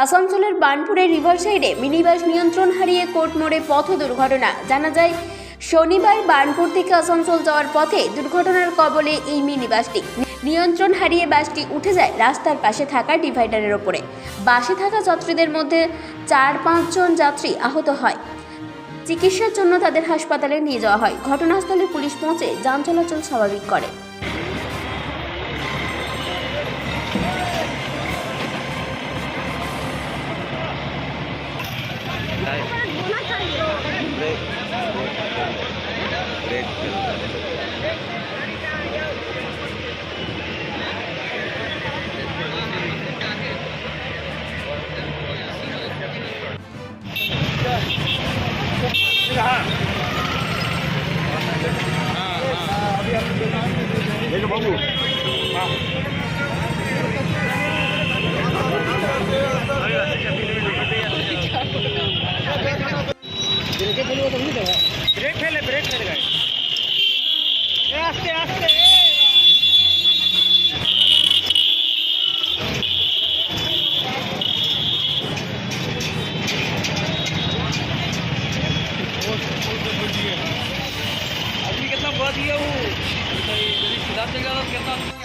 আসানসোলের বার্নপুরের রিভার সাইডে মিনিবাস নিয়ন্ত্রণ হারিয়ে কোর্ট মোড়ে পথ দুর্ঘটনা। জানা যায়, শনিবার বার্নপুর থেকে আসানসোল যাওয়ার পথে দুর্ঘটনার কবলে এই মিনিবাসটি। নিয়ন্ত্রণ হারিয়ে বাসটি উঠে যায় রাস্তার পাশে থাকা ডিভাইডারের ওপরে। বাসে থাকা যাত্রীদের মধ্যে 4-5 জন যাত্রী আহত হয়। চিকিৎসার জন্য তাদের হাসপাতালে নিয়ে যাওয়া হয়। ঘটনাস্থলে পুলিশ পৌঁছে যান চলাচল স্বাভাবিক করে। देखो बाबू ब्रेक फेले गए आस्ते आस्ते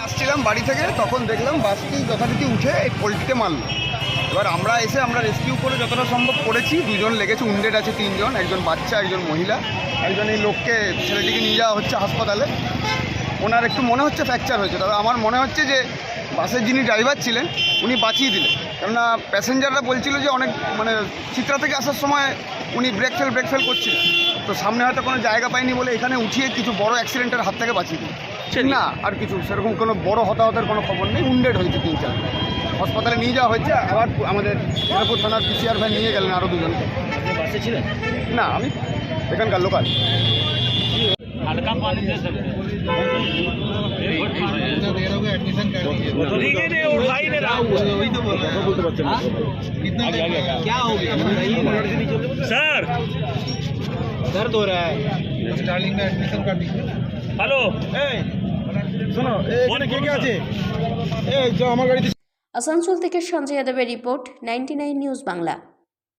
আসছিলাম বাড়ি থেকে, তখন দেখলাম বাসটি যথারীতি উঠে এই পোল্ট্রিতে মারলো। এবার আমরা রেস্কিউ করে যতটা সম্ভব করেছি। 2 জন লেগেছে, উন্ডেড আছে 3 জন, একজন বাচ্চা, একজন মহিলা। একজন এই লোককে, ছেলেটিকে নিয়ে যাওয়া হচ্ছে হাসপাতালে। ওনার একটু মনে হচ্ছে ফ্র্যাকচার হয়েছে, তবে আমার মনে হচ্ছে যে বাসের যিনি ড্রাইভার ছিলেন উনি বাঁচিয়ে দিলেন। কেননা প্যাসেঞ্জাররা বলছিল যে অনেক চিত্রা থেকে আসার সময় উনি ব্রেক ফেল করছিলেন, তো সামনে হয়তো কোনো জায়গা পায়নি বলে এখানে উঠিয়ে কিছু বড় অ্যাক্সিডেন্টের হাত থেকে বাঁচিয়ে দিলেন। না, আর কিছু সেরকম কোনো বড় হতাহতের কোনো খবর নেই। উন্ডেড হয়েছে 3-4, হাসপাতালে নিয়ে যাওয়া হয়েছে। আবার আমাদের মেদিনীপুর থানার PCR ভ্যান নিয়ে গেলেন আরও 2 জনকে। বাসে ছিলেন? না, আমি এখানকার লোকাল। सर दर्द हो रहा है, स्टार्लिंग में एडमिशन कर दीजिए। हेलो सुनो, क्या जो हमारे गाड़ी আসানসোল থেকে সঞ্জয় যাদবের রিপোর্ট, 99 নিউজ বাংলা।